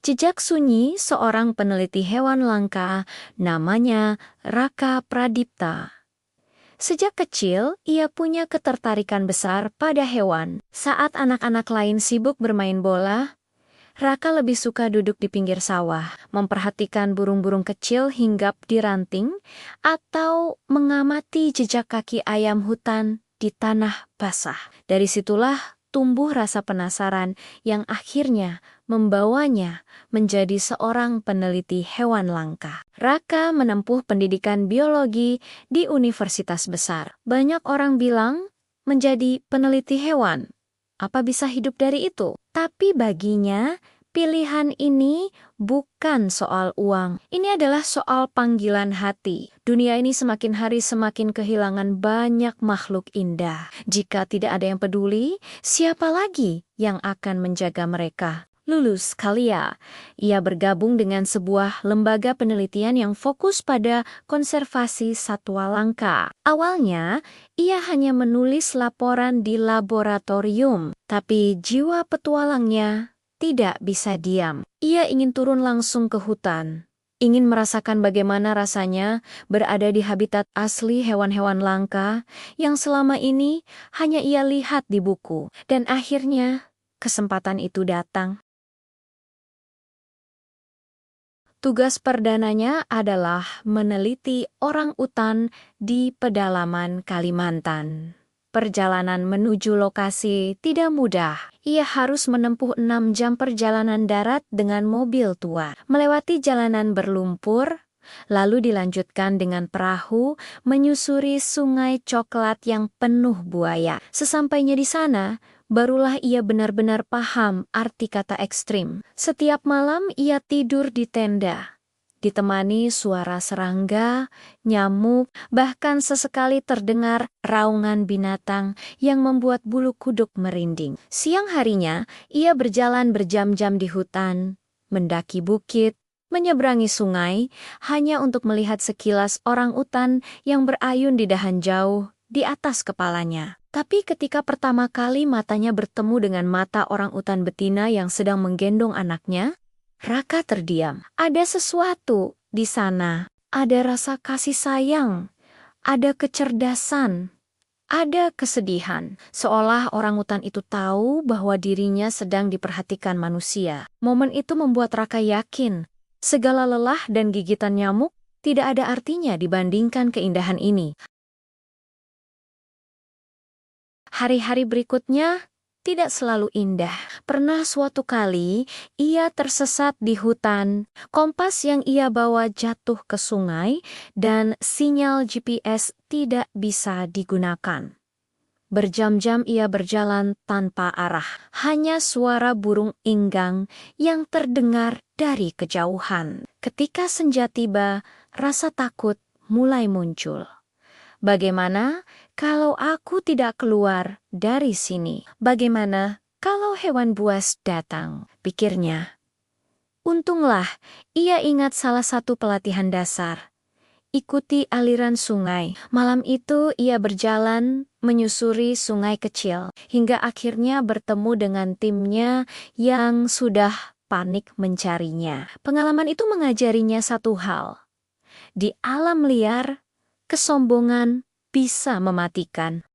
Jejak sunyi seorang peneliti hewan langka, namanya Raka Pradipta. Sejak kecil, ia punya ketertarikan besar pada hewan. Saat anak-anak lain sibuk bermain bola, Raka lebih suka duduk di pinggir sawah, memperhatikan burung-burung kecil hinggap di ranting, atau mengamati jejak kaki ayam hutan di tanah basah. Dari situlah tumbuh rasa penasaran yang akhirnya membawanya menjadi seorang peneliti hewan langka. Raka menempuh pendidikan biologi di universitas besar. Banyak orang bilang menjadi peneliti hewan. Apa bisa hidup dari itu? Tapi baginya, pilihan ini bukan soal uang. Ini adalah soal panggilan hati. Dunia ini semakin hari semakin kehilangan banyak makhluk indah. Jika tidak ada yang peduli, siapa lagi yang akan menjaga mereka? Lulus Kalia. Ia bergabung dengan sebuah lembaga penelitian yang fokus pada konservasi satwa langka. Awalnya, ia hanya menulis laporan di laboratorium, tapi jiwa petualangnya tidak bisa diam. Ia ingin turun langsung ke hutan, ingin merasakan bagaimana rasanya berada di habitat asli hewan-hewan langka yang selama ini hanya ia lihat di buku. Dan akhirnya, kesempatan itu datang. Tugas perdananya adalah meneliti orang-utan di pedalaman Kalimantan. Perjalanan menuju lokasi tidak mudah. Ia harus menempuh 6 jam perjalanan darat dengan mobil tua, melewati jalanan berlumpur, lalu dilanjutkan dengan perahu menyusuri sungai coklat yang penuh buaya. Sesampainya di sana, barulah ia benar-benar paham arti kata ekstrim. Setiap malam ia tidur di tenda, ditemani suara serangga, nyamuk, bahkan sesekali terdengar raungan binatang yang membuat bulu kuduk merinding. Siang harinya, ia berjalan berjam-jam di hutan, mendaki bukit, menyeberangi sungai, hanya untuk melihat sekilas orang-utan yang berayun di dahan jauh di atas kepalanya. Tapi ketika pertama kali matanya bertemu dengan mata orang-utan betina yang sedang menggendong anaknya, Raka terdiam. Ada sesuatu di sana. Ada rasa kasih sayang, ada kecerdasan, ada kesedihan. Seolah orangutan itu tahu bahwa dirinya sedang diperhatikan manusia. Momen itu membuat Raka yakin, segala lelah dan gigitan nyamuk tidak ada artinya dibandingkan keindahan ini. Hari-hari berikutnya tidak selalu indah. Pernah suatu kali, ia tersesat di hutan. Kompas yang ia bawa jatuh ke sungai dan sinyal GPS tidak bisa digunakan. Berjam-jam ia berjalan tanpa arah. Hanya suara burung inggang yang terdengar dari kejauhan. Ketika senja tiba, rasa takut mulai muncul. Bagaimana kalau aku tidak keluar dari sini? Bagaimana kalau hewan buas datang? Pikirnya. Untunglah, ia ingat salah satu pelatihan dasar. Ikuti aliran sungai. Malam itu ia berjalan menyusuri sungai kecil, hingga akhirnya bertemu dengan timnya yang sudah panik mencarinya. Pengalaman itu mengajarinya satu hal. Di alam liar, kesombongan bisa mematikan.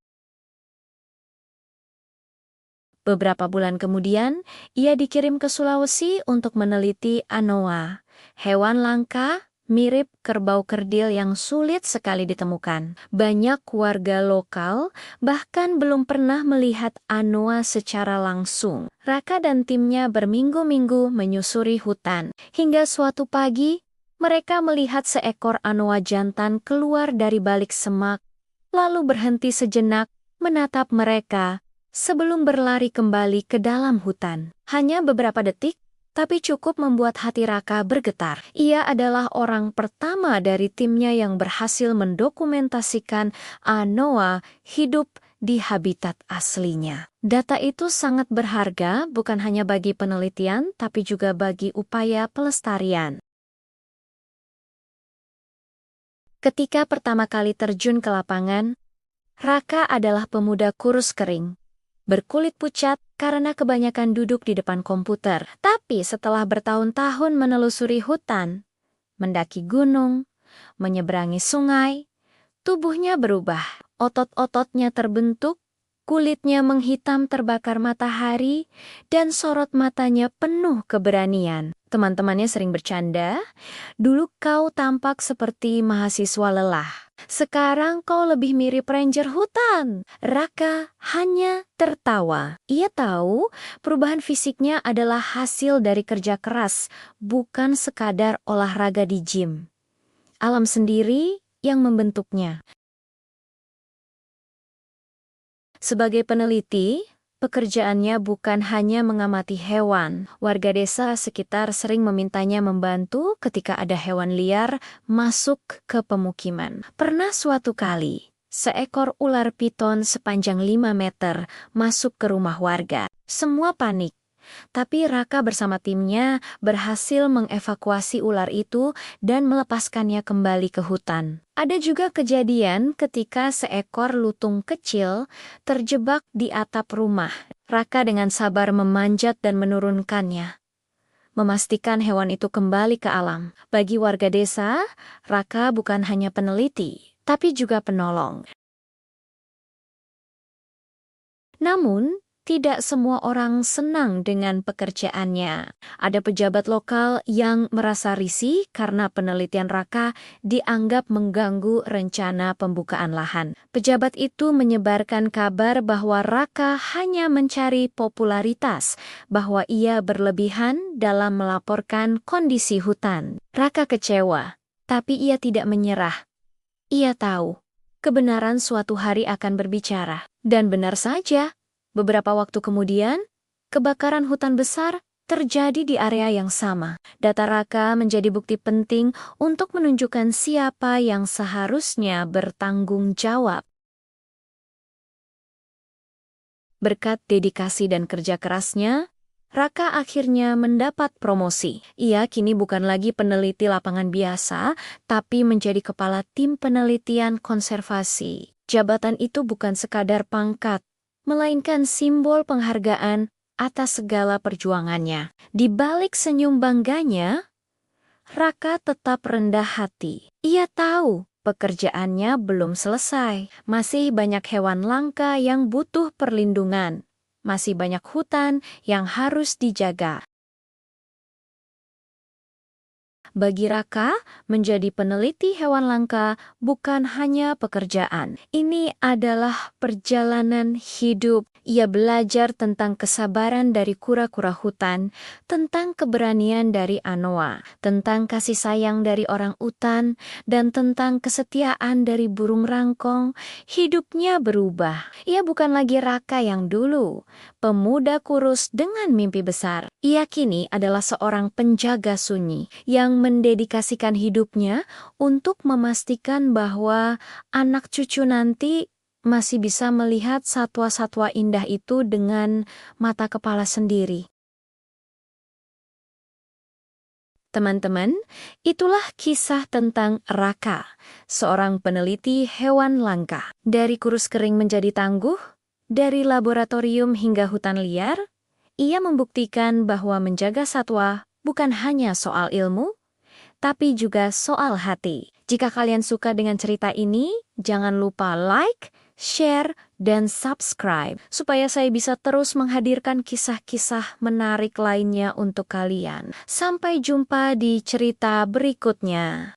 Beberapa bulan kemudian, ia dikirim ke Sulawesi untuk meneliti anoa, hewan langka mirip kerbau kerdil yang sulit sekali ditemukan. Banyak warga lokal bahkan belum pernah melihat anoa secara langsung. Raka dan timnya berminggu-minggu menyusuri hutan. Hingga suatu pagi, mereka melihat seekor anoa jantan keluar dari balik semak, lalu berhenti sejenak menatap mereka sebelum berlari kembali ke dalam hutan. Hanya beberapa detik, tapi cukup membuat hati Raka bergetar. Ia adalah orang pertama dari timnya yang berhasil mendokumentasikan anoa hidup di habitat aslinya. Data itu sangat berharga bukan hanya bagi penelitian, tapi juga bagi upaya pelestarian. Ketika pertama kali terjun ke lapangan, Raka adalah pemuda kurus kering. berkulit pucat karena kebanyakan duduk di depan komputer. Tapi setelah bertahun-tahun menelusuri hutan, mendaki gunung, menyeberangi sungai, tubuhnya berubah. Otot-ototnya terbentuk, kulitnya menghitam terbakar matahari, dan sorot matanya penuh keberanian. Teman-temannya sering bercanda, "Dulu kau tampak seperti mahasiswa lelah. Sekarang kau lebih mirip ranger hutan." Raka hanya tertawa. Ia tahu perubahan fisiknya adalah hasil dari kerja keras, bukan sekadar olahraga di gym. Alam sendiri yang membentuknya. Sebagai peneliti, pekerjaannya bukan hanya mengamati hewan. Warga desa sekitar sering memintanya membantu ketika ada hewan liar masuk ke pemukiman. Pernah suatu kali, seekor ular piton sepanjang 5 meter masuk ke rumah warga. Semua panik. Tapi Raka bersama timnya berhasil mengevakuasi ular itu dan melepaskannya kembali ke hutan. Ada juga kejadian ketika seekor lutung kecil terjebak di atap rumah. Raka dengan sabar memanjat dan menurunkannya, memastikan hewan itu kembali ke alam. Bagi warga desa, Raka bukan hanya peneliti, tapi juga penolong. Namun, tidak semua orang senang dengan pekerjaannya. Ada pejabat lokal yang merasa risih karena penelitian Raka dianggap mengganggu rencana pembukaan lahan. Pejabat itu menyebarkan kabar bahwa Raka hanya mencari popularitas, bahwa ia berlebihan dalam melaporkan kondisi hutan. Raka kecewa, tapi ia tidak menyerah. Ia tahu kebenaran suatu hari akan berbicara. Dan benar saja, beberapa waktu kemudian, kebakaran hutan besar terjadi di area yang sama. Data Raka menjadi bukti penting untuk menunjukkan siapa yang seharusnya bertanggung jawab. Berkat dedikasi dan kerja kerasnya, Raka akhirnya mendapat promosi. Ia kini bukan lagi peneliti lapangan biasa, tapi menjadi kepala tim penelitian konservasi. Jabatan itu bukan sekadar pangkat, melainkan simbol penghargaan atas segala perjuangannya. Di balik senyum bangganya, Raka tetap rendah hati. Ia tahu pekerjaannya belum selesai. Masih banyak hewan langka yang butuh perlindungan. Masih banyak hutan yang harus dijaga. Bagi Raka, menjadi peneliti hewan langka bukan hanya pekerjaan. Ini adalah perjalanan hidup. Ia belajar tentang kesabaran dari kura-kura hutan, tentang keberanian dari anoa, tentang kasih sayang dari orang utan, dan tentang kesetiaan dari burung rangkong. Hidupnya berubah. Ia bukan lagi Raka yang dulu, pemuda kurus dengan mimpi besar. Ia kini adalah seorang penjaga sunyi yang mendedikasikan hidupnya untuk memastikan bahwa anak cucu nanti masih bisa melihat satwa-satwa indah itu dengan mata kepala sendiri. Teman-teman, itulah kisah tentang Raka, seorang peneliti hewan langka. Dari kurus kering menjadi tangguh, dari laboratorium hingga hutan liar, ia membuktikan bahwa menjaga satwa bukan hanya soal ilmu, tapi juga soal hati. Jika kalian suka dengan cerita ini, jangan lupa like, share, dan subscribe supaya saya bisa terus menghadirkan kisah-kisah menarik lainnya untuk kalian. Sampai jumpa di cerita berikutnya.